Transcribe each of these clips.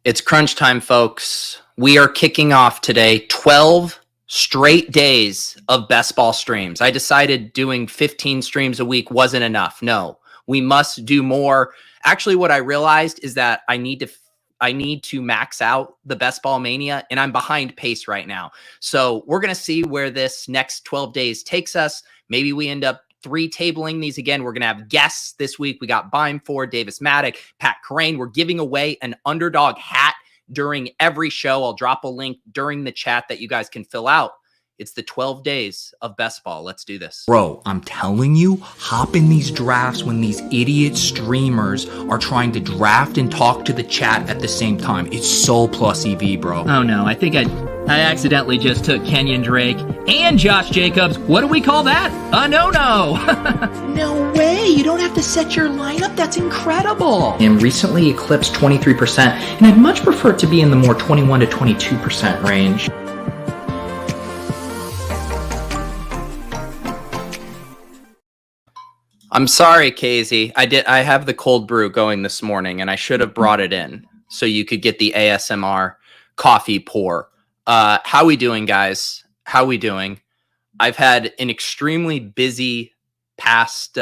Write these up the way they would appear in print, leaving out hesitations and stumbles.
It's crunch time, folks. We are kicking off today 12 straight days of best ball streams. I decided doing 15 streams a week wasn't enough. No, we must do more. Actually, what I realized is that I need to max out the Best Ball Mania, and I'm behind pace right now. So we're going to see where this next 12 days takes us. Maybe we end up tabling these again. We're going to have guests this week. We got Bime Ford, Davis Maddock, Pat Crane. We're giving away an Underdog hat during every show. I'll drop a link during the chat that you guys can fill out. It's the 12 days of best ball. Let's do this. Bro, I'm telling you, hop in these drafts when these idiot streamers are trying to draft and talk to the chat at the same time. It's so plus EV, bro. Oh no, I think I accidentally just took Kenyon Drake and Josh Jacobs. What do we call that? A no-no. No way, you don't have to set your lineup. That's incredible. And recently eclipsed 23%, and I'd much prefer it to be in the more 21 to 22% range. I'm sorry, Casey. I have the cold brew going this morning, and I should have brought it in so you could get the ASMR coffee pour. How we doing, guys? How we doing? I've had an extremely busy past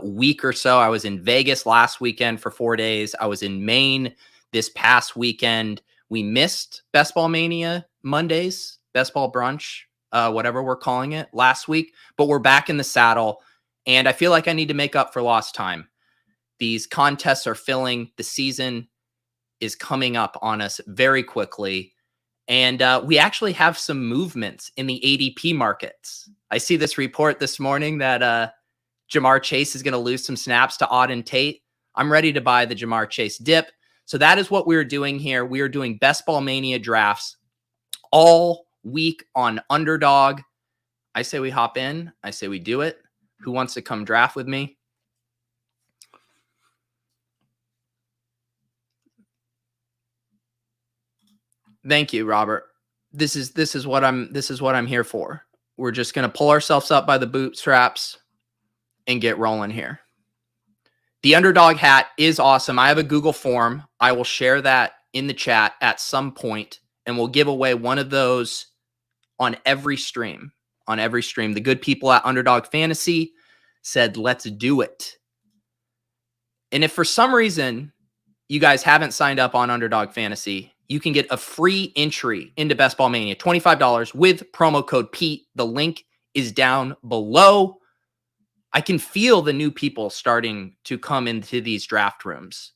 week or so. I was in Vegas last weekend for 4 days. I was in Maine this past weekend. We missed Best Ball Mania Mondays, Best Ball Brunch, whatever we're calling it, last week. But we're back in the saddle. And I feel like I need to make up for lost time. These contests are filling. The season is coming up on us very quickly. And we actually have some movements in the ADP markets. I see this report this morning that Jamar Chase is going to lose some snaps to Auden Tate. I'm ready to buy the Jamar Chase dip. So that is what we're doing here. We are doing Best Ball Mania drafts all week on Underdog. I say we hop in. I say we do it. Who wants to come draft with me? Thank you, Robert. This is what I'm here for. We're just going to pull ourselves up by the bootstraps and get rolling here. The Underdog hat is awesome. I have a Google form. I will share that in the chat at some point, and we'll give away one of those on every stream. The good people at Underdog Fantasy said, let's do it. And if for some reason you guys haven't signed up on Underdog Fantasy, you can get a free entry into Best Ball Mania, $25 with promo code Pete. The link is down below. I can feel the new people starting to come into these draft rooms,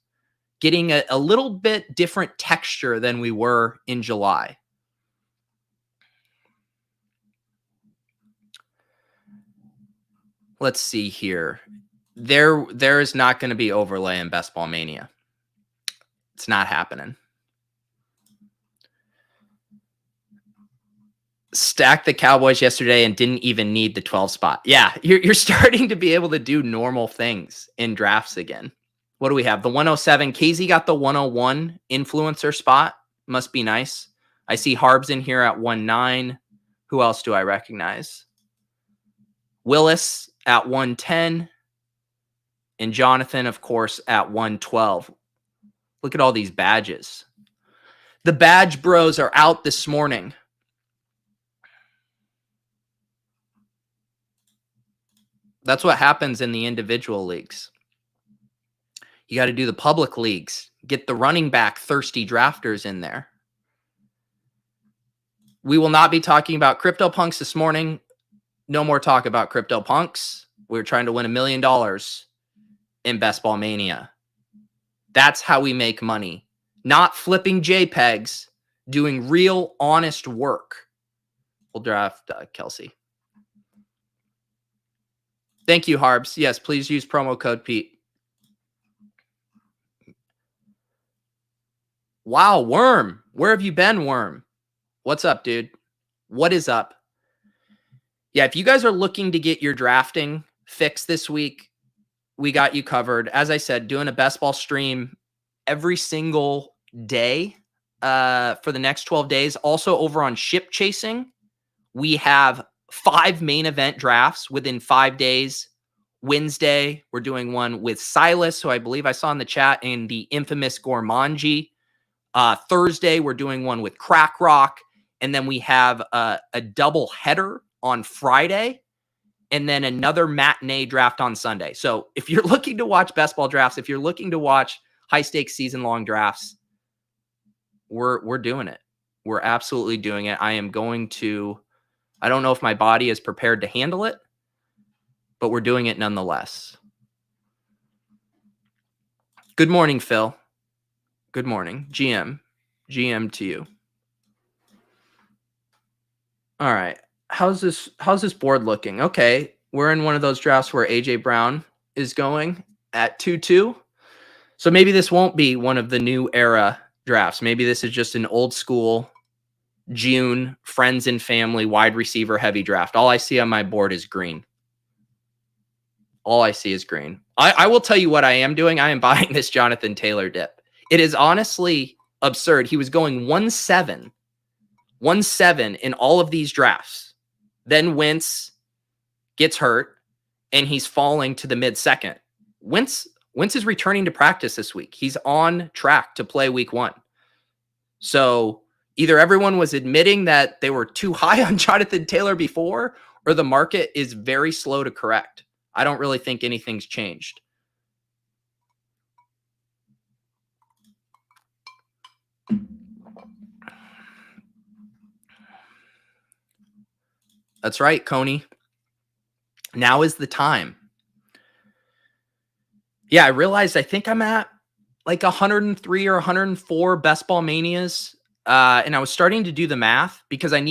getting a little bit different texture than we were in July. Let's see here. There is not going to be overlay in Best Ball Mania. It's not happening. Stacked the Cowboys yesterday and didn't even need the 12 spot. Yeah, you're starting to be able to do normal things in drafts again. What do we have? The 107. KZ got the 101 influencer spot. Must be nice. I see Harbs in here at 19. Who else do I recognize? Willis at 110, and Jonathan, of course, at 112. Look at all these badges. The badge bros are out this morning. That's what happens in the individual leagues. You got to do the public leagues. Get the running back thirsty drafters in there. We will not be talking about CryptoPunks this morning. No more talk about CryptoPunks. We're trying to win $1 million in Best Ball Mania. That's how we make money. Not flipping JPEGs, doing real, honest work. We'll draft Kelsey. Thank you, Harbs. Yes, please use promo code Pete. Wow, Worm. Where have you been, Worm? What's up, dude? What is up? Yeah, if you guys are looking to get your drafting fixed this week, we got you covered. As I said, doing a best ball stream every single day for the next 12 days. Also over on Ship Chasing, we have 5 main event drafts within 5 days. Wednesday, we're doing one with Silas, who I believe I saw in the chat, and the infamous Gormanji. Thursday, we're doing one with Crack Rock. And then we have a double header on Friday. And then another matinee draft on Sunday. So if you're looking to watch best ball drafts, if you're looking to watch high stakes season long drafts, we're doing it. We're absolutely doing it. I don't know if my body is prepared to handle it, but we're doing it nonetheless. Good morning, Phil. Good morning. GM to you. All right. How's this board looking? Okay. We're in one of those drafts where AJ Brown is going at 2-2. So maybe this won't be one of the new era drafts. Maybe this is just an old school June friends and family wide receiver heavy draft. All I see on my board is green. All I see is green. I will tell you what I am doing. I am buying this Jonathan Taylor dip. It is honestly absurd. He was going 1-7 in all of these drafts. Then Wentz gets hurt, and he's falling to the mid-second. Wentz is returning to practice this week. He's on track to play week 1. So either everyone was admitting that they were too high on Jonathan Taylor before, or the market is very slow to correct. I don't really think anything's changed. That's right, Coney. Now is the time. Yeah, I realized I think I'm at like 103 or 104 best ball manias. And I was starting to do the math because I'm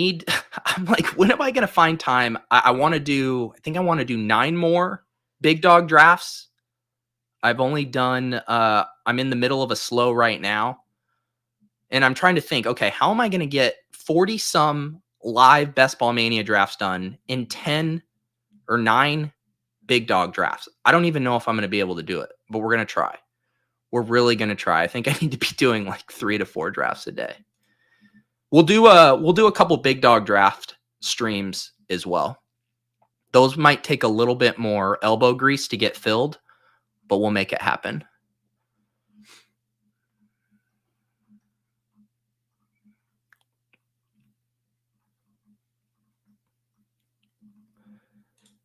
like, when am I going to find time? I want to do 9 more big dog drafts. I've only done, I'm in the middle of a slow right now. And I'm trying to think, okay, how am I going to get 40 some live best ball mania drafts done in 10 or 9 big dog drafts? I don't even know if I'm going to be able to do it, but we're going to try. We're really going to try. I think I need to be doing like 3 to 4 drafts a day. We'll do a couple big dog draft streams as well. Those might take a little bit more elbow grease to get filled, but we'll make it happen.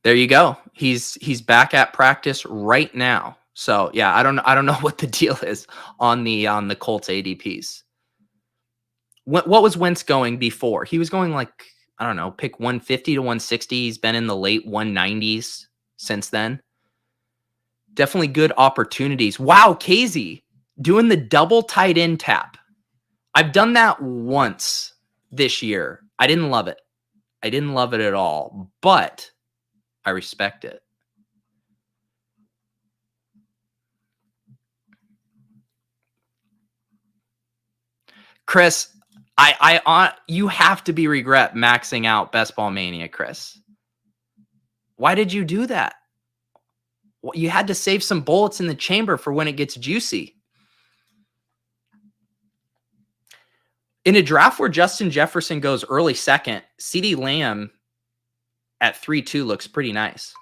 There you go. He's back at practice right now. So yeah, I don't know what the deal is on the Colts ADPs. What was Wentz going before? He was going like, I don't know, pick 150 to 160. He's been in the late 190s since then. Definitely good opportunities. Wow, Casey doing the double tight end tap. I've done that once this year. I didn't love it. I didn't love it at all, but I respect it. Chris, you have to be regret maxing out Best Ball Mania, Chris. Why did you do that? You had to save some bullets in the chamber for when it gets juicy. In a draft where Justin Jefferson goes early second, CeeDee Lamb at 3-2 looks pretty nice.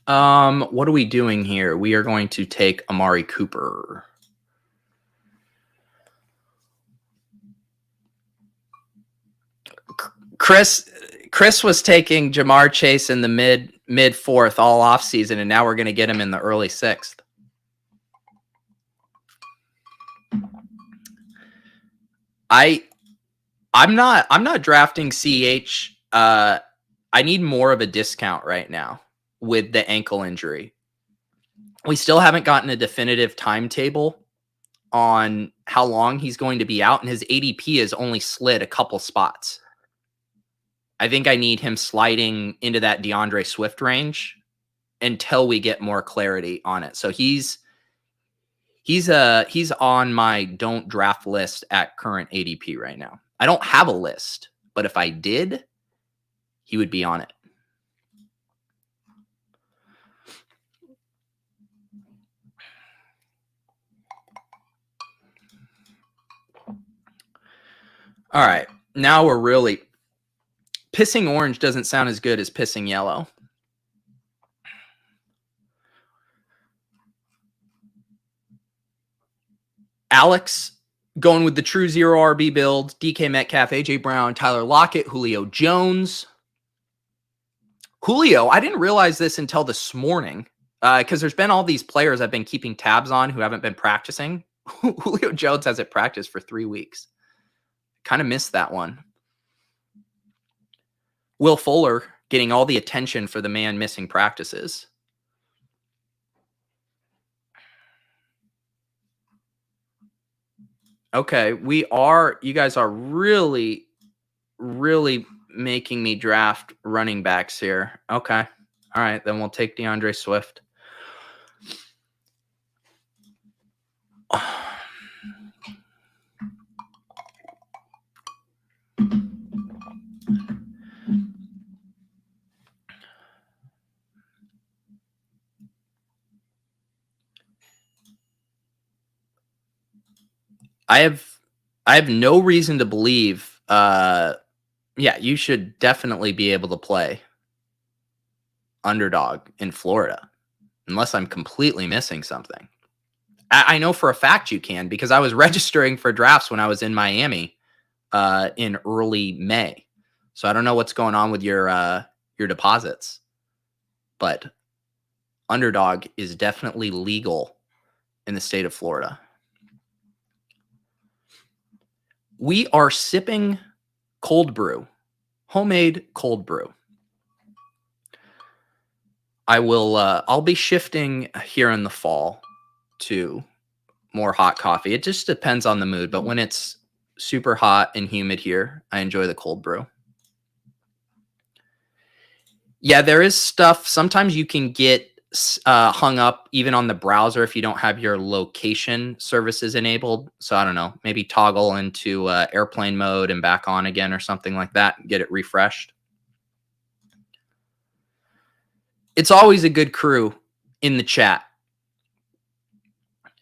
What are we doing here? We are going to take Amari Cooper. Chris was taking Jamar Chase in the mid fourth all off season, and now we're going to get him in the early 6th. I'm not drafting CH. I need more of a discount right now with the ankle injury. We still haven't gotten a definitive timetable on how long he's going to be out, and his ADP has only slid a couple spots. I think I need him sliding into that DeAndre Swift range until we get more clarity on it. So he's on my don't draft list at current ADP right now. I don't have a list, but if I did, he would be on it. All right. Now we're really... Pissing orange doesn't sound as good as pissing yellow. Alex going with the true 0 RB build. DK Metcalf, AJ Brown, Tyler Lockett, Julio Jones. Julio, I didn't realize this until this morning because there's been all these players I've been keeping tabs on who haven't been practicing. Julio Jones hasn't practiced for 3 weeks. Kind of missed that one. Will Fuller getting all the attention for the man missing practices. Okay, you guys are really, really making me draft running backs here. Okay. All right, then we'll take DeAndre Swift. I have no reason to believe yeah, you should definitely be able to play Underdog in Florida unless I'm completely missing something. I know for a fact you can because I was registering for drafts when I was in Miami in early May. So I don't know what's going on with your deposits, but Underdog is definitely legal in the state of Florida. We are sipping cold brew, homemade cold brew. I'll be shifting here in the fall to more hot coffee. It just depends on the mood, but when it's super hot and humid here, I enjoy the cold brew. Yeah, there is stuff. Sometimes you can get hung up even on the browser if you don't have your location services enabled. So I don't know, maybe toggle into airplane mode and back on again or something like that. Get it refreshed. It's always a good crew in the chat.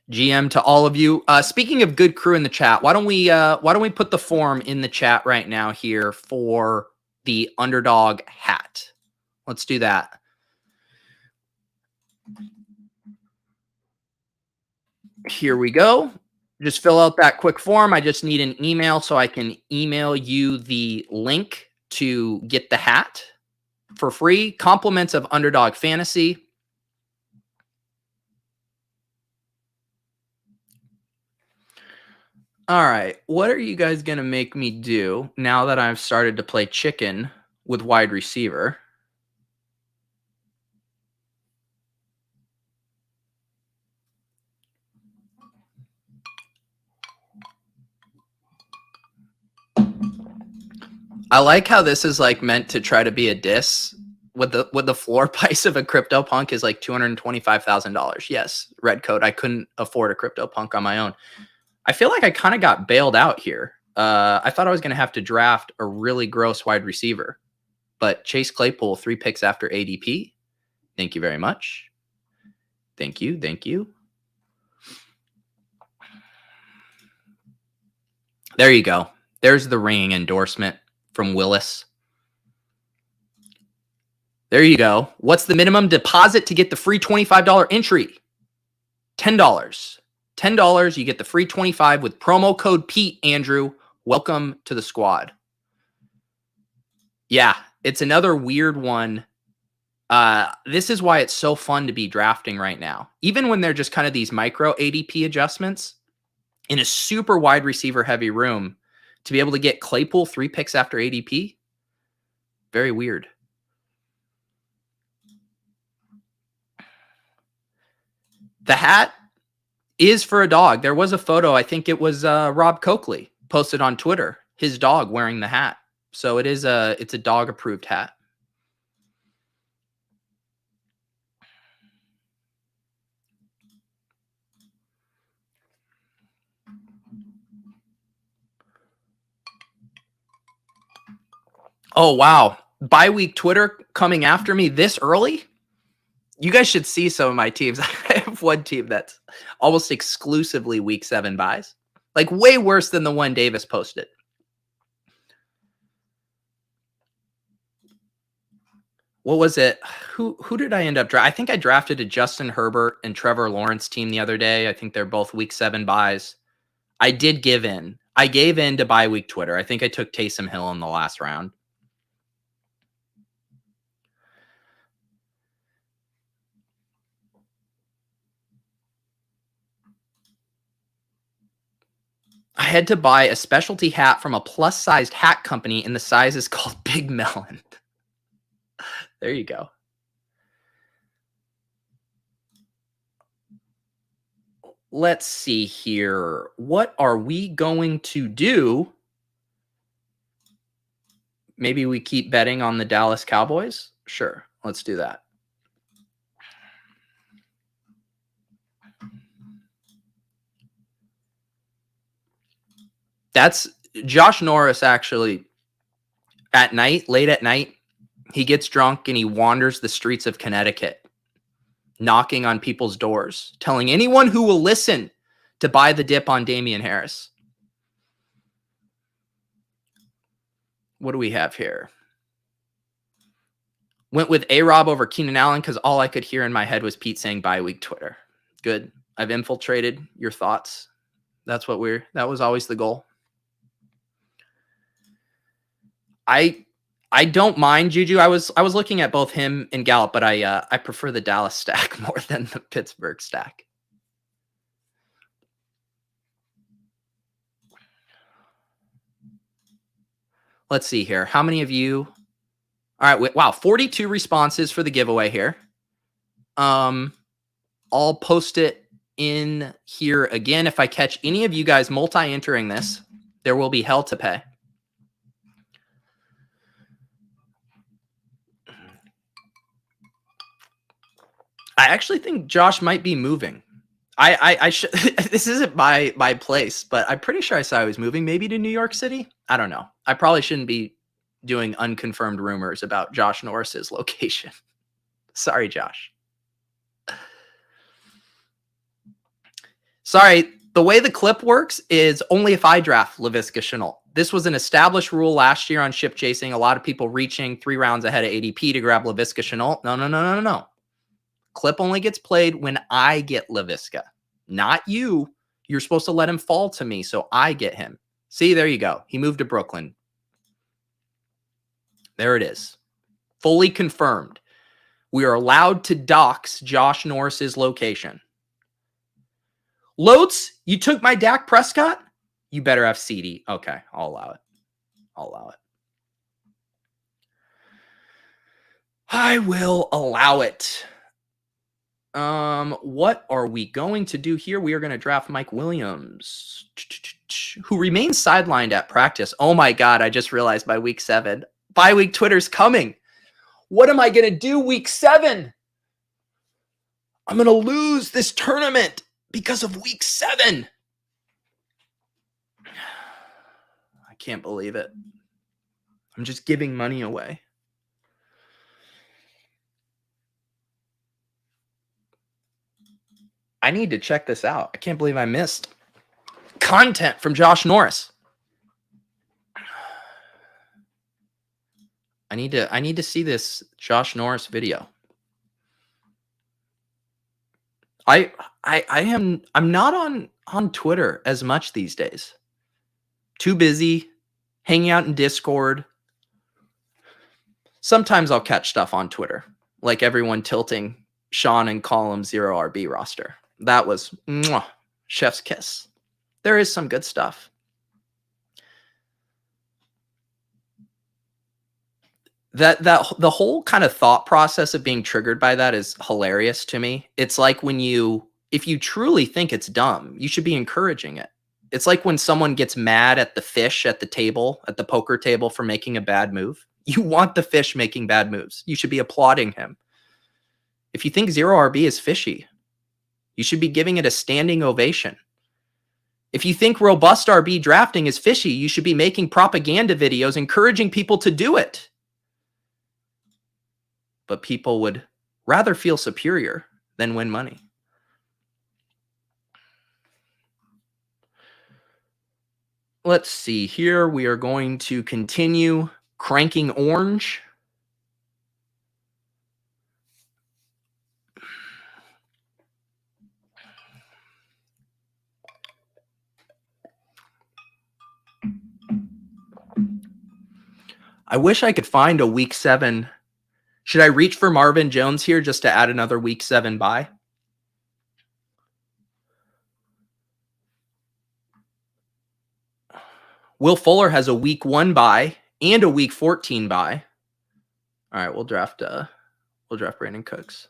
GM to all of you. Speaking of good crew in the chat, why don't we put the form in the chat right now here for the Underdog hat? Let's do that. Here we go. Just fill out that quick form. I just need an email so I can email you the link to get the hat for free. Compliments of Underdog Fantasy. All right. What are you guys going to make me do now that I've started to play chicken with wide receiver? I like how this is like meant to try to be a diss with the floor price of a CryptoPunk is like $225,000. Yes, red coat. I couldn't afford a CryptoPunk on my own. I feel like I kind of got bailed out here. I thought I was going to have to draft a really gross wide receiver, but Chase Claypool, 3 picks after ADP. Thank you very much. Thank you. Thank you. There you go. There's the ringing endorsement from Willis. There you go. What's the minimum deposit to get the free $25 entry? $10. $10, you get the free 25 with promo code Pete. Andrew, welcome to the squad. Yeah, it's another weird one. This is why it's so fun to be drafting right now. Even when they're just kind of these micro ADP adjustments in a super wide receiver heavy room, to be able to get Claypool 3 picks after ADP, very weird. The hat is for a dog. There was a photo, I think it was Rob Coakley, posted on Twitter, his dog wearing the hat. So it's a dog approved hat. Oh, wow. Bye-week Twitter coming after me this early? You guys should see some of my teams. I have one team that's almost exclusively week 7 buys. Like way worse than the one Davis posted. what was it? Who did I end up drafting? I think I drafted a Justin Herbert and Trevor Lawrence team the other day. I think they're both week 7 buys. I did give in. I gave in to bye week Twitter. I think I took Taysom Hill in the last round. I had to buy a specialty hat from a plus-sized hat company, and the size is called Big Melon. There you go. Let's see here. What are we going to do? Maybe we keep betting on the Dallas Cowboys? Sure, let's do that. That's Josh Norris actually at night, late at night, he gets drunk and he wanders the streets of Connecticut, knocking on people's doors, telling anyone who will listen to buy the dip on Damian Harris. What do we have here? Went with A-Rob over Keenan Allen because all I could hear in my head was Pete saying bye week Twitter. Good. I've infiltrated your thoughts. That was always the goal. I don't mind Juju. I was looking at both him and Gallup, but I prefer the Dallas stack more than the Pittsburgh stack. Let's see here. How many of you? All right. Wow. 42 responses for the giveaway here. I'll post it in here again. If I catch any of you guys multi-entering this, there will be hell to pay. I actually think Josh might be moving. I should. This isn't my place, but I'm pretty sure I saw he was moving, maybe to New York City. I don't know. I probably shouldn't be doing unconfirmed rumors about Josh Norris's location. Sorry, Josh. Sorry. The way the clip works is only if I draft Laviska Shenault. This was an established rule last year on ship chasing. A lot of people reaching 3 rounds ahead of ADP to grab Laviska Shenault. No. Clip only gets played when I get Laviska, not you. You're supposed to let him fall to me, so I get him. See, there you go. He moved to Brooklyn. There it is. Fully confirmed. We are allowed to dox Josh Norris's location. Lotes, you took my Dak Prescott? You better have CD. Okay, I'll allow it. I will allow it. What are we going to do here? We are going to draft Mike Williams, who remains sidelined at practice. Oh my God, I just realized by week 7. Bye week Twitter's coming. What am I going to do week 7? I'm going to lose this tournament because of week 7. I can't believe it. I'm just giving money away. I need to check this out. I can't believe I missed content from Josh Norris. I need to see this Josh Norris video. I'm not on Twitter as much these days. Too busy hanging out in Discord. Sometimes I'll catch stuff on Twitter, like everyone tilting Sean and Column 0 RB roster. That was chef's kiss. There is some good stuff. That the whole kind of thought process of being triggered by that is hilarious to me. It's like if you truly think it's dumb, you should be encouraging it. It's like when someone gets mad at the fish at the poker table for making a bad move. You want the fish making bad moves. You should be applauding him. If you think 0 RB is fishy, you should be giving it a standing ovation. If you think robust RB drafting is fishy, you should be making propaganda videos encouraging people to do it. But people would rather feel superior than win money. Let's see here. We are going to continue cranking orange. I wish I could find a week 7. Should I reach for Marvin Jones here just to add another week 7 bye? Will Fuller has a week 1 bye and a week 14 bye. All right, we'll draft Brandon Cooks.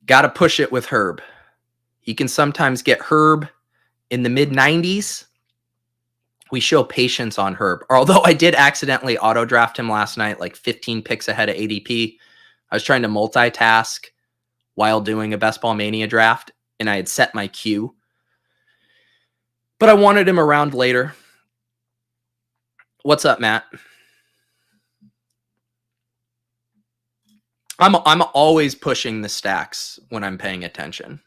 Got to push it with Herb. You can sometimes get Herb in the mid 90s. We show patience on Herb. Although I did accidentally auto draft him last night, like 15 picks ahead of ADP. I was trying to multitask while doing a Best Ball Mania draft, and I had set my queue. But I wanted him around later. What's up, Matt? I'm always pushing the stacks when I'm paying attention.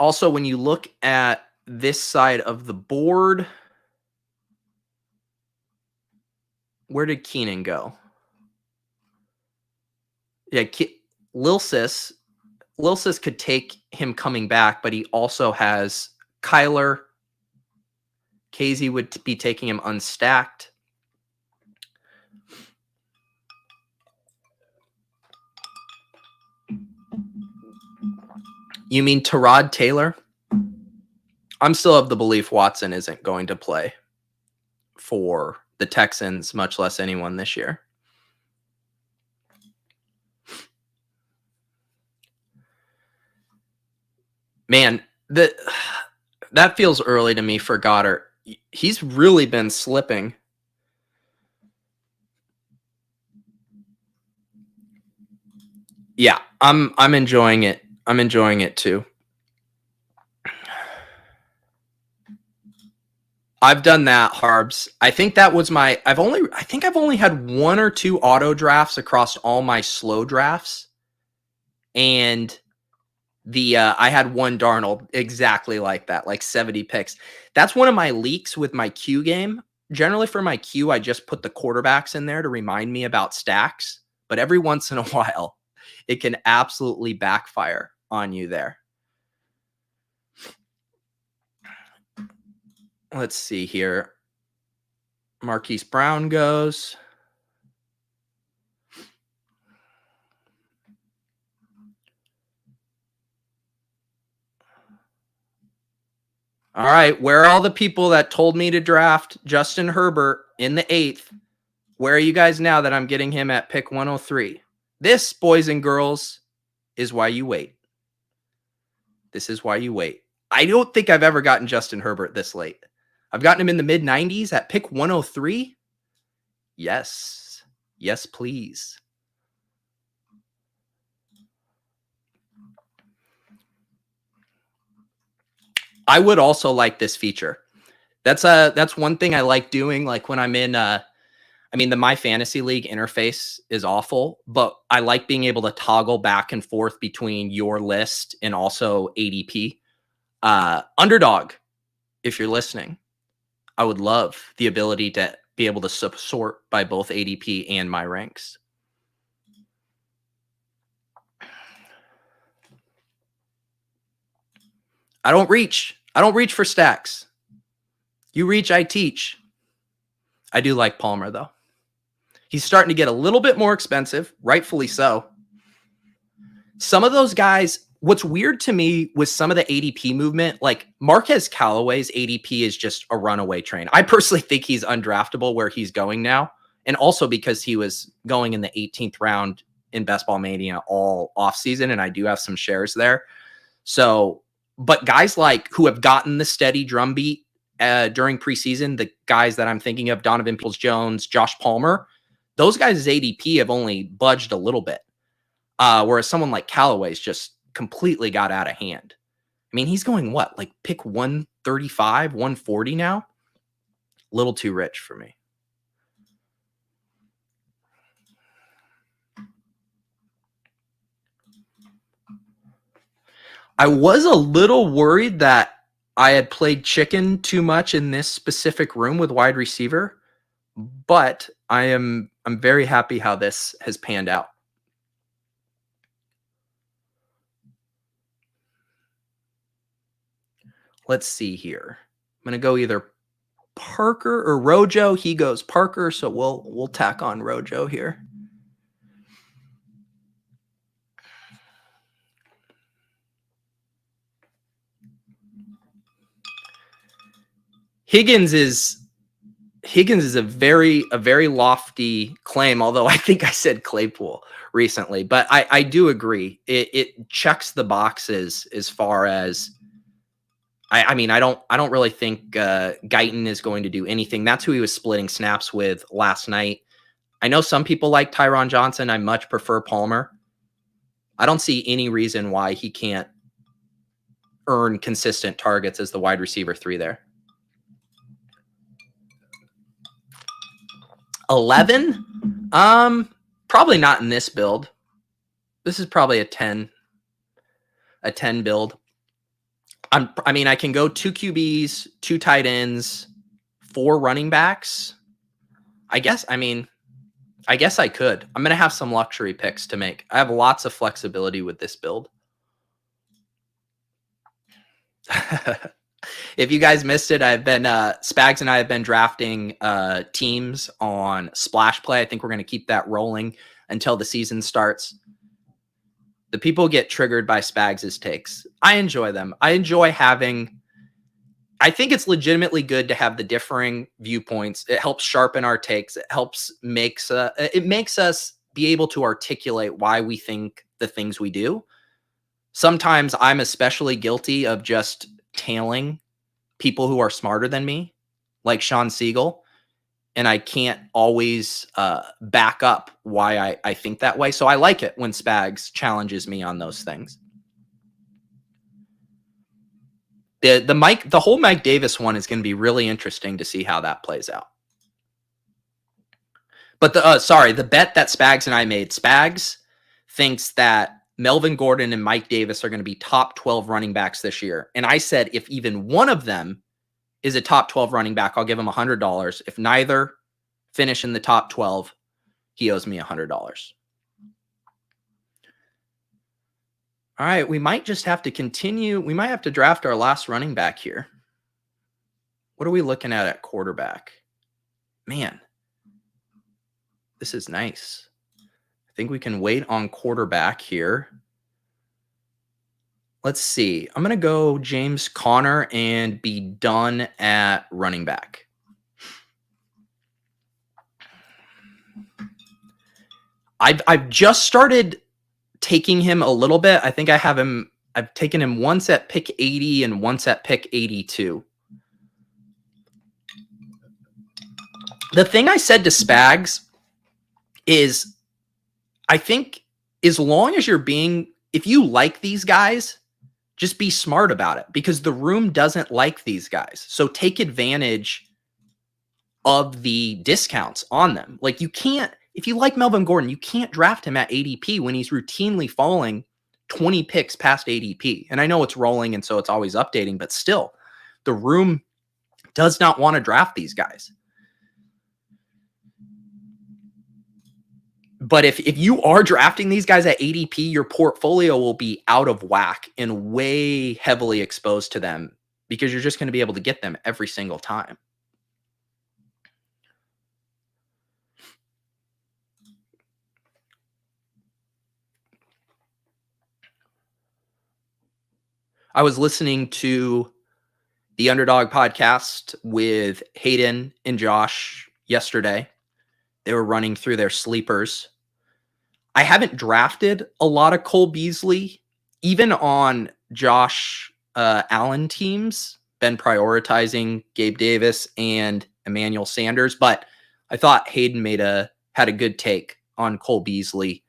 Also, when you look at this side of the board, where did Keenan go? Yeah, Lil Sis could take him coming back, but he also has Kyler. Casey would be taking him unstacked. You mean Tyrod Taylor? I'm still of the belief Watson isn't going to play for the Texans, much less anyone this year. Man, that feels early to me for Goddard. He's really been slipping. Yeah, I'm enjoying it. I'm enjoying it too. I've done that, Harbs. I think that was my I've only had 1 or 2 auto drafts across all my slow drafts. And I had one Darnold exactly like that, like 70 picks. That's one of my leaks with my Q game. Generally for my Q, I just put the quarterbacks in there to remind me about stacks. But every once in a while, it can absolutely backfire on you there. Let's see here. Marquise Brown goes. All right, where are all the people that told me to draft Justin Herbert in the 8th? Where are you guys now that I'm getting him at pick 103? This, boys and girls, is why you wait. This is why you wait. I don't think I've ever gotten Justin Herbert this late. I've gotten him in the mid-90s at pick 103. Yes. Yes, please. I would also like this feature. That's one thing I like doing. Like when I'm in, the My Fantasy League interface is awful, but I like being able to toggle back and forth between your list and also ADP. Underdog, if you're listening, I would love the ability to be able to sort by both ADP and my ranks. I don't reach for stacks. You reach, I teach. I do like Palmer, though. He's starting to get a little bit more expensive, rightfully so. Some of those guys, what's weird to me with some of the ADP movement, like Marquez Callaway's ADP is just a runaway train. I personally think he's undraftable where he's going now. And also because he was going in the 18th round in Best Ball Mania all offseason, and I do have some shares there. So, but guys like who have gotten the steady drumbeat during preseason, the guys that I'm thinking of, Donovan Peoples-Jones, Josh Palmer, those guys' ADP have only budged a little bit. Whereas someone like Callaway's just completely got out of hand. I mean, he's going what? Like pick 135, 140 now? A little too rich for me. I was a little worried that I had played chicken too much in this specific room with wide receiver, but I'm very happy how this has panned out. let's see here. I'm going to go either Parker or Rojo. He goes Parker, so we'll tack on Rojo here. Higgins is a very lofty claim, although I think I said Claypool recently, but I do agree. It checks the boxes as far as I mean, I don't really think Guyton is going to do anything. That's who he was splitting snaps with last night. I know some people like Tyron Johnson. I much prefer Palmer. I don't see any reason why he can't earn consistent targets as the wide receiver 3 there. 11? Probably not in this build. This is probably a 10 build. I mean, I can go 2 QBs, 2 tight ends, 4 running backs. I guess I could. I'm going to have some luxury picks to make. I have lots of flexibility with this build. If you guys missed it, I've been Spags and I have been drafting teams on Splash Play. I think we're going to keep that rolling until the season starts. The people get triggered by Spags' takes. I enjoy them. I think it's legitimately good to have the differing viewpoints. It helps sharpen our takes. It makes us be able to articulate why we think the things we do. Sometimes I'm especially guilty of just tailing people who are smarter than me, like Sean Siegel. And I can't always back up why I think that way. So I like it when Spags challenges me on those things. The whole Mike Davis one is going to be really interesting to see how that plays out. But the bet that Spags and I made, Spags thinks that Melvin Gordon and Mike Davis are going to be top 12 running backs this year. And I said, if even one of them is a top 12 running back, I'll give him $100. If neither finish in the top 12, he owes me $100. All right, we might just have to continue. We might have to draft our last running back here. What are we looking at quarterback? Man, this is nice. I think we can wait on quarterback here. Let's see. I'm going to go James Conner and be done at running back. I've just started taking him a little bit. I think I've taken him once at pick 80 and once at pick 82. The thing I said to Spags is, I think as long as if you like these guys, just be smart about it, because the room doesn't like these guys. So take advantage of the discounts on them. Like, you can't, if you like Melvin Gordon, you can't draft him at ADP when he's routinely falling 20 picks past ADP. And I know it's rolling, and so it's always updating, but still, the room does not want to draft these guys. But if you are drafting these guys at ADP, your portfolio will be out of whack and way heavily exposed to them, because you're just going to be able to get them every single time. I was listening to the Underdog podcast with Hayden and Josh yesterday. They were running through their sleepers. I haven't drafted a lot of Cole Beasley, even on Josh Allen teams. Been prioritizing Gabe Davis and Emmanuel Sanders, but I thought Hayden had a good take on Cole Beasley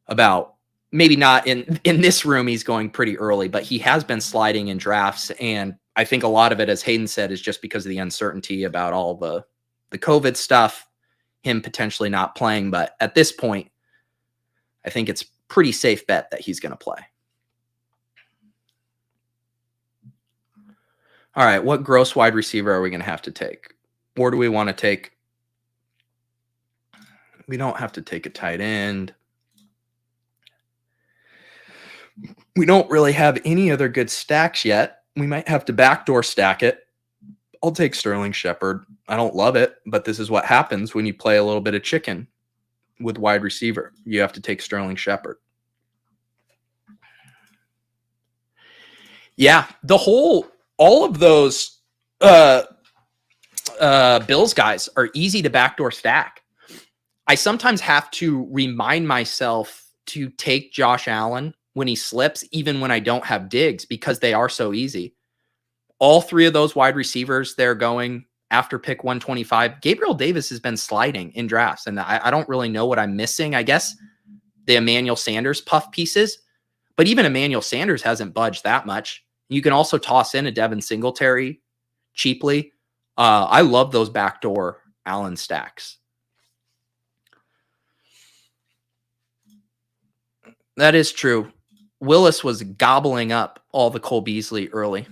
about maybe not in this room. He's going pretty early, but he has been sliding in drafts. And I think a lot of it, as Hayden said, is just because of the uncertainty about all the COVID stuff, him potentially not playing. But at this point, I think it's pretty safe bet that he's going to play. All right, what gross wide receiver are we going to have to take? Or do we want to take? We don't have to take a tight end. We don't really have any other good stacks yet. We might have to backdoor stack it. I'll take Sterling Shepard. I don't love it, but this is what happens when you play a little bit of chicken with wide receiver. You have to take Sterling Shepard. Yeah, all of those Bills guys are easy to backdoor stack. I sometimes have to remind myself to take Josh Allen when he slips, even when I don't have Diggs, because they are so easy. All three of those wide receivers, they're going after pick 125. Gabriel Davis has been sliding in drafts, and I don't really know what I'm missing. I guess the Emmanuel Sanders puff pieces, but even Emmanuel Sanders hasn't budged that much. You can also toss in a Devin Singletary cheaply. I love those backdoor Allen stacks. That is true. Willis was gobbling up all the Cole Beasley early.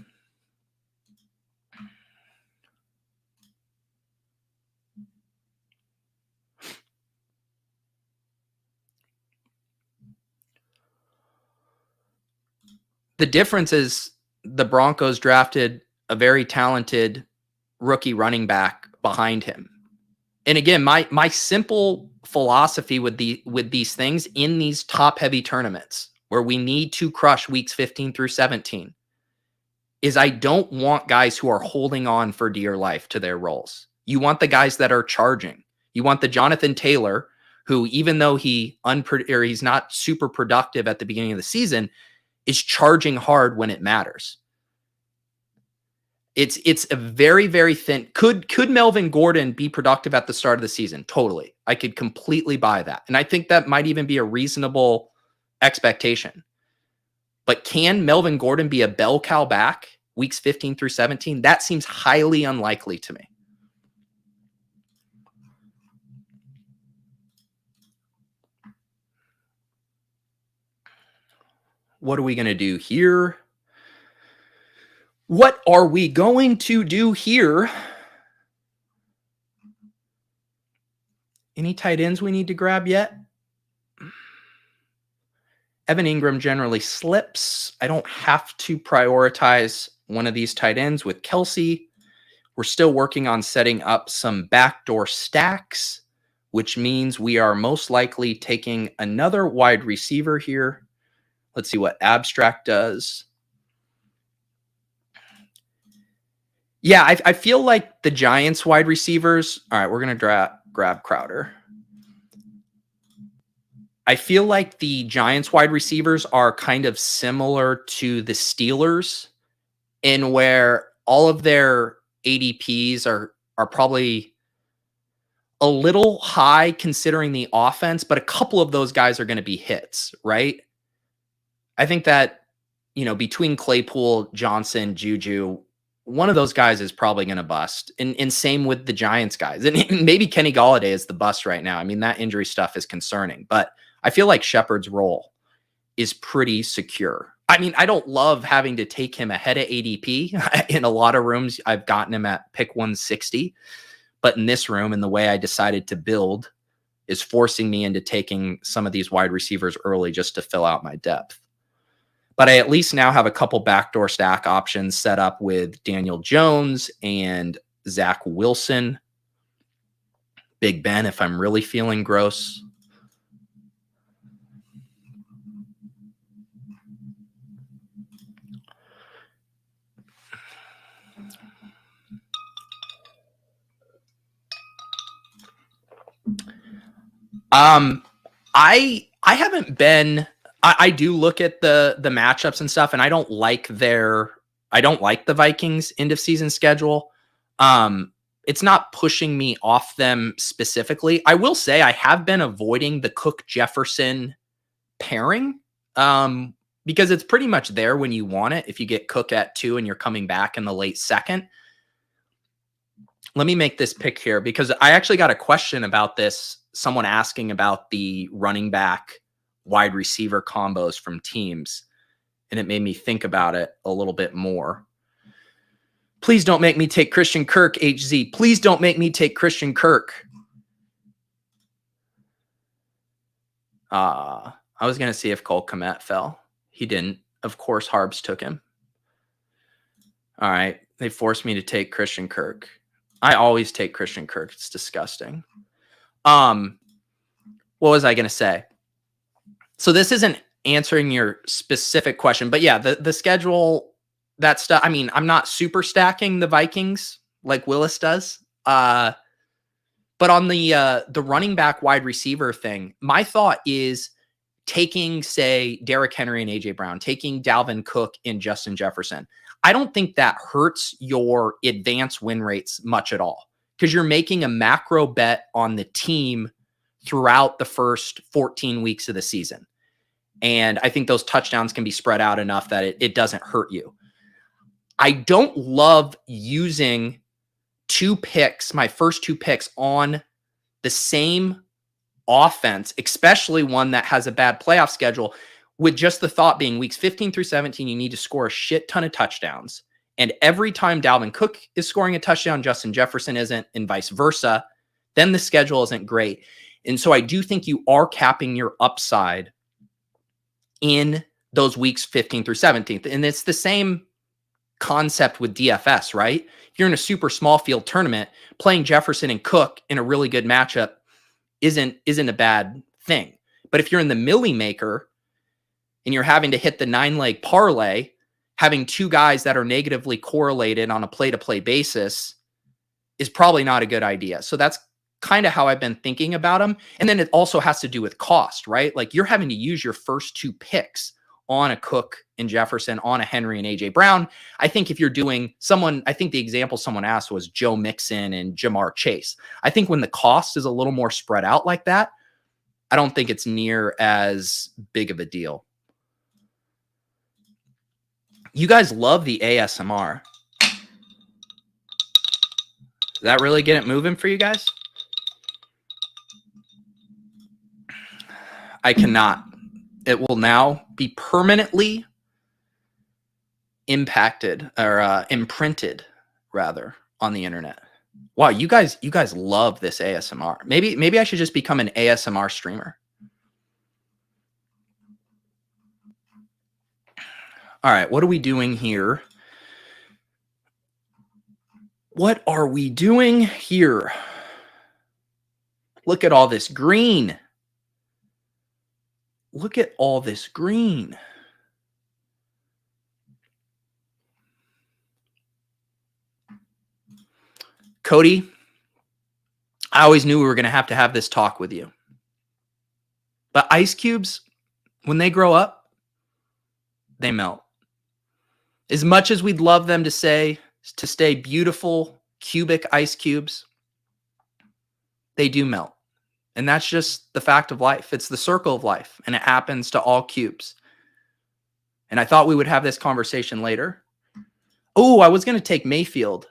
The difference is the Broncos drafted a very talented rookie running back behind him. And again, my simple philosophy with these things in these top heavy tournaments where we need to crush weeks 15 through 17 is I don't want guys who are holding on for dear life to their roles. You want the guys that are charging. You want the Jonathan Taylor, who even though he's not super productive at the beginning of the season, is charging hard when it matters. It's a very, very thin. Could Melvin Gordon be productive at the start of the season? Totally. I could completely buy that. And I think that might even be a reasonable expectation. But can Melvin Gordon be a bell cow back weeks 15 through 17? That seems highly unlikely to me. What are we going to do here? What are we going to do here? Any tight ends we need to grab yet? Evan Ingram generally slips. I don't have to prioritize one of these tight ends with Kelsey. We're still working on setting up some backdoor stacks, which means we are most likely taking another wide receiver here. Let's see what Abstract does. Yeah, I feel like the Giants wide receivers. All right, we're going to grab Crowder. I feel like the Giants wide receivers are kind of similar to the Steelers in where all of their ADPs are probably a little high considering the offense, but a couple of those guys are going to be hits, right? I think that, between Claypool, Johnson, Juju, one of those guys is probably going to bust. And same with the Giants guys. And maybe Kenny Golladay is the bust right now. I mean, that injury stuff is concerning, but I feel like Shepard's role is pretty secure. I mean, I don't love having to take him ahead of ADP. In a lot of rooms, I've gotten him at pick 160. But in this room, and the way I decided to build is forcing me into taking some of these wide receivers early just to fill out my depth. But I at least now have a couple backdoor stack options set up with Daniel Jones and Zach Wilson. Big Ben if I'm really feeling gross. I haven't been. I do look at the matchups and stuff, and I don't like the Vikings end of season schedule. It's not pushing me off them specifically. I will say I have been avoiding the Cook Jefferson pairing because it's pretty much there when you want it. If you get Cook at 2 and you're coming back in the late second. Let me make this pick here because I actually got a question about this. Someone asking about the running back wide receiver combos from teams, and it made me think about it a little bit more. Please don't make me take Christian Kirk, HZ. Please don't make me take Christian Kirk. I was going to see if Cole Kmet fell. He didn't. Of course, Harbs took him. All right. They forced me to take Christian Kirk. I always take Christian Kirk. It's disgusting. What was I going to say? So this isn't answering your specific question, but yeah, the schedule, that stuff. I mean, I'm not super stacking the Vikings like Willis does. But on the running back wide receiver thing, my thought is taking, say, Derrick Henry and AJ Brown, taking Dalvin Cook and Justin Jefferson. I don't think that hurts your advanced win rates much at all, because you're making a macro bet on the team throughout the first 14 weeks of the season. And I think those touchdowns can be spread out enough that it doesn't hurt you. I don't love using my first 2 picks on the same offense, especially one that has a bad playoff schedule, with just the thought being weeks 15 through 17, you need to score a shit ton of touchdowns. And every time Dalvin Cook is scoring a touchdown, Justin Jefferson isn't, and vice versa, then the schedule isn't great. And so I do think you are capping your upside in those weeks 15 through 17th. And it's the same concept with DFS, right? If you're in a super small field tournament, playing Jefferson and Cook in a really good matchup isn't a bad thing. But if you're in the Millie Maker and you're having to hit the 9-leg parlay, having 2 guys that are negatively correlated on a play-to-play basis is probably not a good idea. So that's kind of how I've been thinking about them. And then it also has to do with cost, right? Like, you're having to use your first 2 picks on a Cook and Jefferson, on a Henry and AJ Brown. I think if you're doing I think the example someone asked was Joe Mixon and Jamar Chase. I think when the cost is a little more spread out like that, I don't think it's near as big of a deal. You guys love the ASMR. Does that really get it moving for you guys? I cannot. It will now be permanently impacted or imprinted rather on the internet. Wow, you guys love this ASMR. Maybe I should just become an ASMR streamer. All right, what are we doing here? What are we doing here? Look at all this green. Look at all this green. Cody, I always knew we were going to have this talk with you. But ice cubes, when they grow up, they melt. As much as we'd love them to stay beautiful cubic ice cubes, they do melt. And that's just the fact of life. It's the circle of life, and it happens to all cubes. And I thought we would have this conversation later. Oh, I was going to take Mayfield.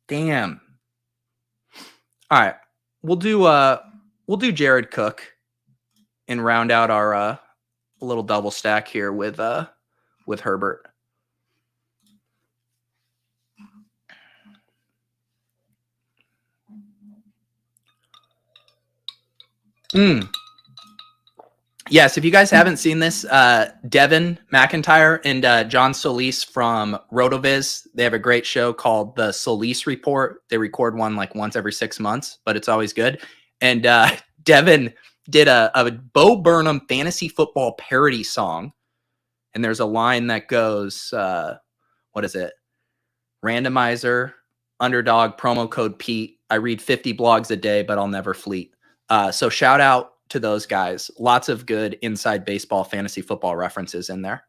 Damn. All right. We'll do Jared Cook and round out our little double stack here with Herbert. Yes, if you guys haven't seen this, Devin McIntyre and John Solis from RotoViz, they have a great show called The Solis Report. They record one like once every 6 months, but it's always good. And Devin did a Bo Burnham fantasy football parody song. And there's a line that goes, what is it? Randomizer, underdog, promo code Pete. I read 50 blogs a day, but I'll never fleet. So shout out to those guys. Lots of good inside baseball, fantasy football references in there.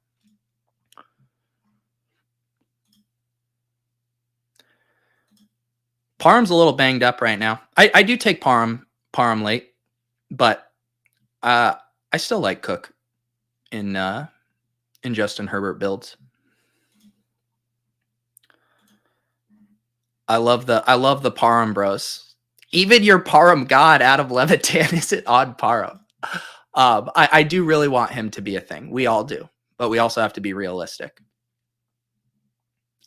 Parham's a little banged up right now. I do take Parham late, but I still like Cook in Justin Herbert builds. I love the Parham bros. Even your Parham god, Adam Levitan, isn't on Parham. I do really want him to be a thing. We all do. But we also have to be realistic.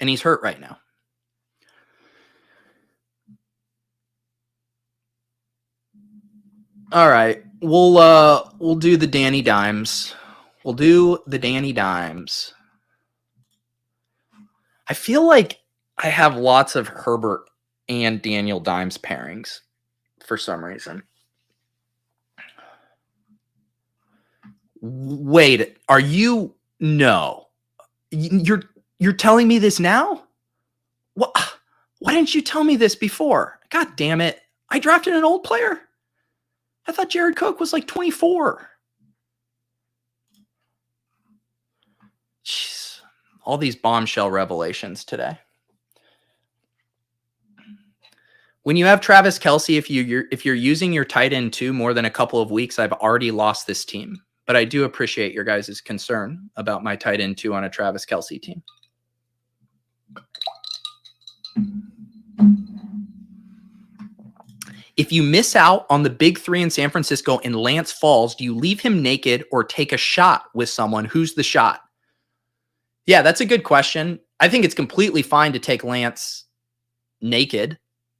And he's hurt right now. All right. We'll do the Danny Dimes. We'll do the Danny Dimes. I feel like I have lots of Herbert and Daniel Dimes pairings for some reason. Wait, are you? No. You're telling me this now? What? Why didn't you tell me this before? God damn it. I drafted an old player. I thought Jared Cook was like 24. Jeez. All these bombshell revelations today. When you have Travis Kelce, if you're using your tight end 2 more than a couple of weeks, I've already lost this team. But I do appreciate your guys' concern about my tight end 2 on a Travis Kelce team. If you miss out on the big 3 in San Francisco and Lance falls, do you leave him naked or take a shot with someone? Who's the shot? Yeah, that's a good question. I think it's completely fine to take Lance naked.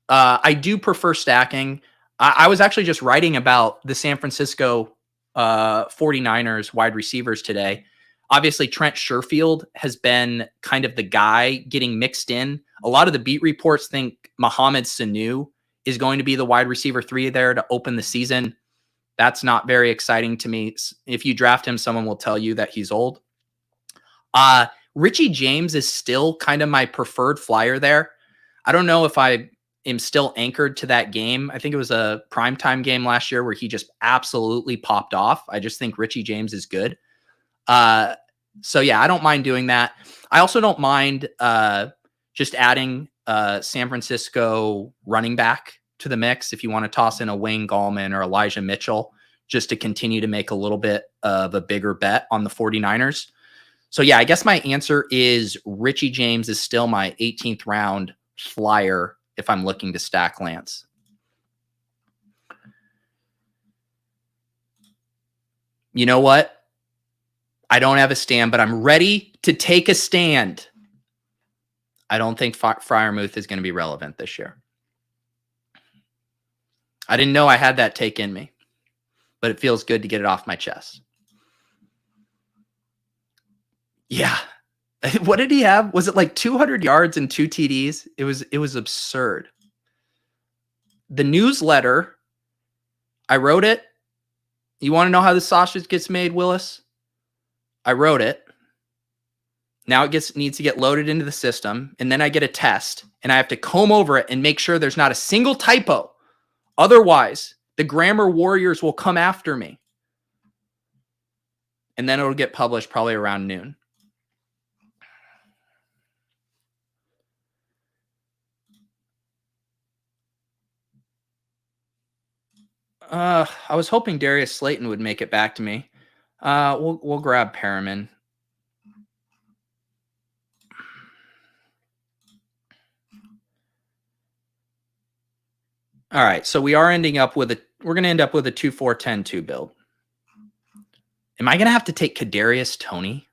I do prefer stacking. I was actually just writing about the San Francisco 49ers wide receivers today. Obviously, Trent Sherfield has been kind of the guy getting mixed in. A lot of the beat reports think Mohamed Sanu is going to be the wide receiver 3 there to open the season. That's not very exciting to me. If you draft him, someone will tell you that he's old. Richie James is still kind of my preferred flyer there. I don't know if I am still anchored to that game. I think it was a primetime game last year where he just absolutely popped off. I just think Richie James is good. So yeah, I don't mind doing that. I also don't mind just adding San Francisco running back to the mix if you want to toss in a Wayne Gallman or Elijah Mitchell just to continue to make a little bit of a bigger bet on the 49ers. So yeah, I guess my answer is Richie James is still my 18th round flyer if I'm looking to stack Lance. You know what? I don't have a stand, but I'm ready to take a stand. I don't think Freiermuth is going to be relevant this year. I didn't know I had that take in me, but it feels good to get it off my chest. Yeah. What did he have? Was it like 200 yards and 2 TDs? It was absurd. The newsletter, I wrote it. You want to know how the sausage gets made, Willis? I wrote it. Now it needs to get loaded into the system, and then I get a test, and I have to comb over it and make sure there's not a single typo. Otherwise, the grammar warriors will come after me. And then it'll get published probably around noon. I was hoping Darius Slayton would make it back to me. We'll grab Perriman. All right, so we're going to end up with a 2-4-10-2 build. Am I going to have to take Kadarius Toney?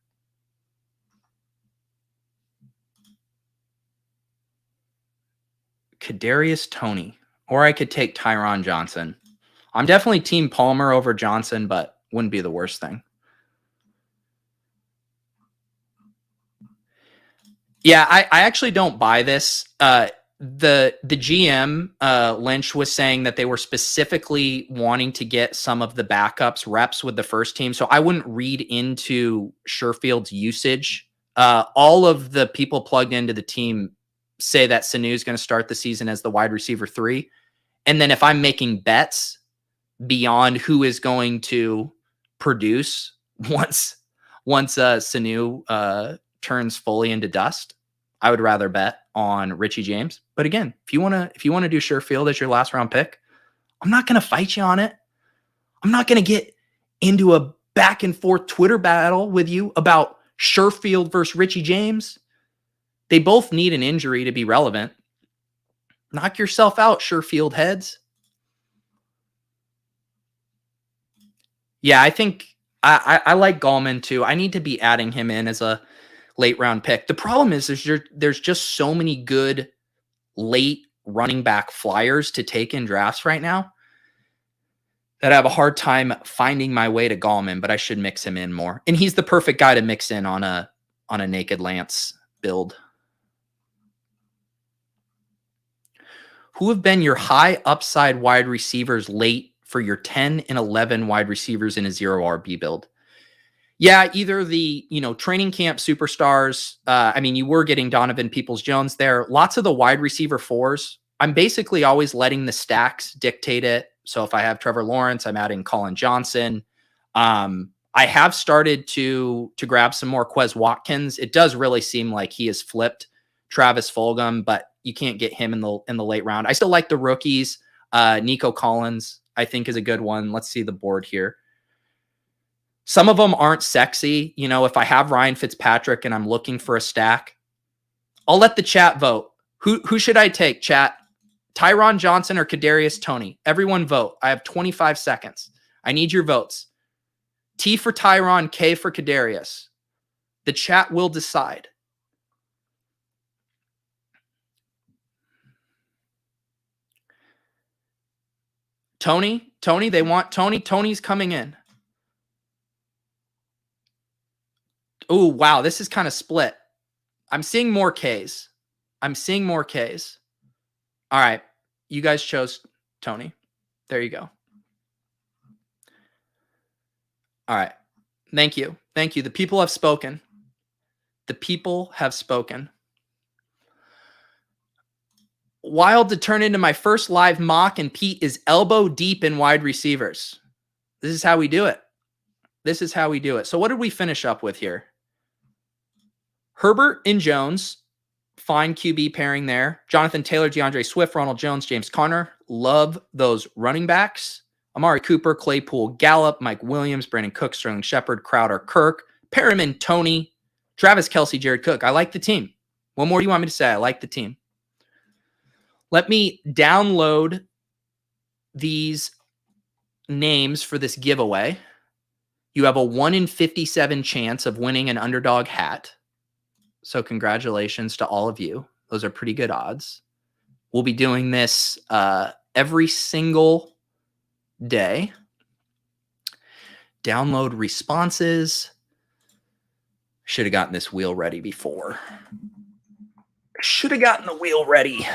Kadarius Toney, or I could take Tyron Johnson. I'm definitely team Palmer over Johnson, but wouldn't be the worst thing. Yeah, I actually don't buy this. The GM, Lynch, was saying that they were specifically wanting to get some of the backups reps with the first team. So I wouldn't read into Sherfield's usage. All of the people plugged into the team say that Sanu is going to start the season as the wide receiver 3. And then if I'm making bets beyond who is going to produce once Sanu turns fully into dust, I would rather bet on Richie James. But again, if you want to do Sherfield as your last round pick, I'm not going to fight you on it. I'm not going to get into a back and forth Twitter battle with you about Sherfield versus Richie James. They both need an injury to be relevant. Knock yourself out, Sherfield heads. Yeah, I think I like Gallman too. I need to be adding him in as a late round pick. The problem is there's just so many good late running back flyers to take in drafts right now that I have a hard time finding my way to Gallman, but I should mix him in more. And he's the perfect guy to mix in on a naked Lance build. Who have been your high upside wide receivers late for your 10 and 11 wide receivers in a 0 RB build? Yeah, either the, training camp superstars. I mean, you were getting Donovan Peoples-Jones there. Lots of the wide receiver 4s. I'm basically always letting the stacks dictate it. So if I have Trevor Lawrence, I'm adding Colin Johnson. I have started to grab some more Quez Watkins. It does really seem like he has flipped Travis Fulgham, but you can't get him in the late round. I still like the rookies. Nico Collins, I think, is a good one. Let's see the board here. Some of them aren't sexy. If I have Ryan Fitzpatrick and I'm looking for a stack, I'll let the chat vote. Who should I take, chat? Tyron Johnson or Kadarius Toney? Everyone vote. I have 25 seconds. I need your votes. T for Tyron, K for Kadarius. The chat will decide. Tony, they want Tony. Tony's coming in. Oh, wow. This is kind of split. I'm seeing more Ks. All right. You guys chose Tony. There you go. All right. Thank you. The people have spoken. Wild to turn into my first live mock, and Pete is elbow deep in wide receivers. This is how we do it. So what did we finish up with here? Herbert and Jones. Fine QB pairing there. Jonathan Taylor, DeAndre Swift, Ronald Jones, James Conner. Love those running backs. Amari Cooper, Claypool, Gallup, Mike Williams, Brandon Cook, Sterling Shepard, Crowder, Kirk, Perriman, Tony, Travis Kelce, Jared Cook. I like the team. What more do you want me to say? I like the team. Let me download these names for this giveaway. You have a 1 in 57 chance of winning an Underdog hat. So congratulations to all of you. Those are pretty good odds. We'll be doing this every single day. Download responses. Should have gotten this wheel ready before. Should have gotten the wheel ready.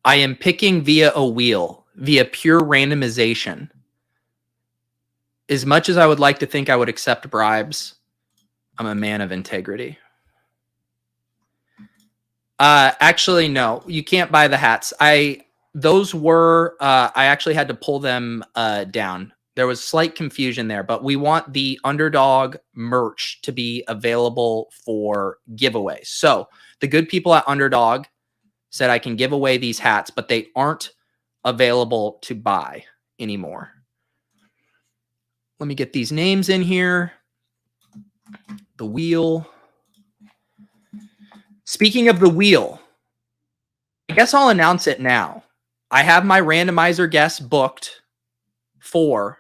I am picking via a wheel, via pure randomization. As much as I would like to think I would accept bribes, I'm a man of integrity. Actually, no, you can't buy the hats. I actually had to pull them down. There was slight confusion there, but we want the Underdog merch to be available for giveaway. So the good people at Underdog said I can give away these hats, but they aren't available to buy anymore. Let me get these names in here. The wheel. Speaking of the wheel, I guess I'll announce it now. I have my randomizer guest booked for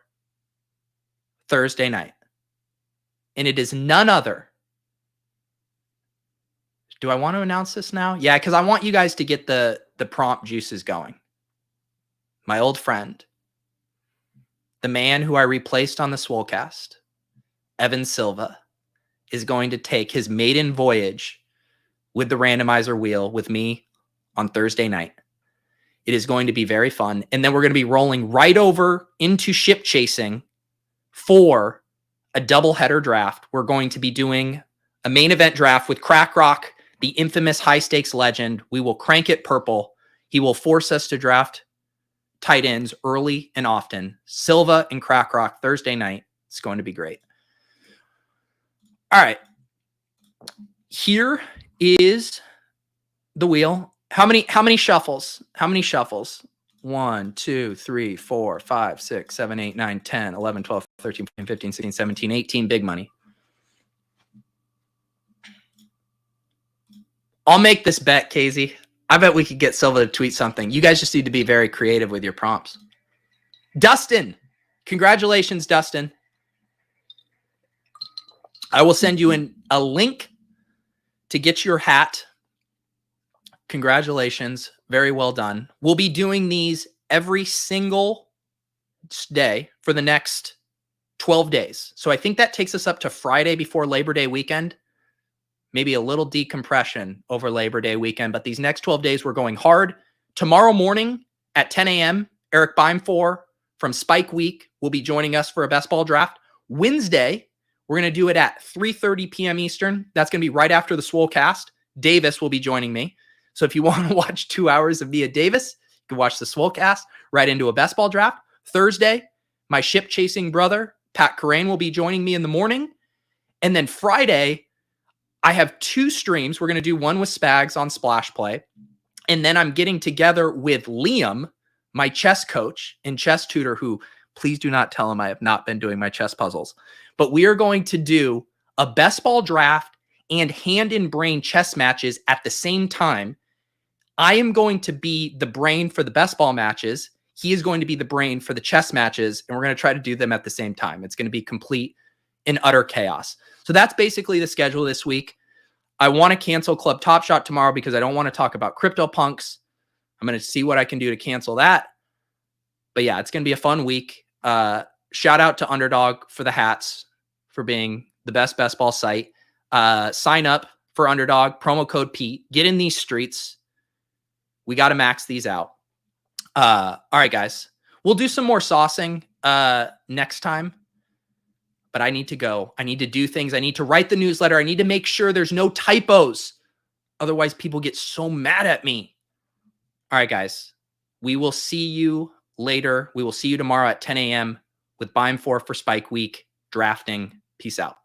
Thursday night. And it is none other. Do I want to announce this now? Yeah, because I want you guys to get the prompt juices going. My old friend, the man who I replaced on the Swolecast, Evan Silva, is going to take his maiden voyage with the randomizer wheel with me on Thursday night. It is going to be very fun. And then we're going to be rolling right over into ship chasing for a doubleheader draft. We're going to be doing a main event draft with Crack Rock, the infamous high stakes legend. We will crank it purple. He will force us to draft tight ends early and often. Silva and Crack Rock Thursday night. It's going to be great. All right. Here is the wheel. How many shuffles? 1, 2, 3, 4, 5, 6, 7, 8, 9, 10, 11, 12, 13, 14, 15, 16, 17, 18. Big money. I'll make this bet, Casey. I bet we could get Silva to tweet something. You guys just need to be very creative with your prompts. Dustin, congratulations, Dustin. I will send you a link to get your hat. Congratulations. Very well done. We'll be doing these every single day for the next 12 days. So I think that takes us up to Friday before Labor Day weekend. Maybe a little decompression over Labor Day weekend, but these next 12 days we're going hard. Tomorrow morning at 10 a.m., Eric Beimfor from Spike Week will be joining us for a best ball draft. Wednesday, we're going to do it at 3:30 p.m. Eastern. That's going to be right after the Swole Cast. Davis will be joining me. So if you want to watch 2 hours of Mia Davis, you can watch the Swole Cast right into a best ball draft. Thursday, my ship chasing brother, Pat Corain, will be joining me in the morning. And then Friday, I have 2 streams. We're going to do one with Spags on Splash Play. And then I'm getting together with Liam, my chess coach and chess tutor, who please do not tell him I have not been doing my chess puzzles. But we are going to do a best ball draft and hand and brain chess matches at the same time. I am going to be the brain for the best ball matches. He is going to be the brain for the chess matches. And we're going to try to do them at the same time. It's going to be complete and utter chaos. So that's basically the schedule this week. I want to cancel Club Top Shot tomorrow because I don't want to talk about CryptoPunks. I'm going to see what I can do to cancel that. But yeah, it's going to be a fun week. Shout out to Underdog for the hats, for being the best ball site. Sign up for Underdog, promo code Pete. Get in these streets. We got to max these out. All right, guys. We'll do some more saucing next time. But I need to go. I need to do things. I need to write the newsletter. I need to make sure there's no typos. Otherwise, people get so mad at me. All right, guys. We will see you later. We will see you tomorrow at 10 a.m. with Beimfor for Spike Week drafting. Peace out.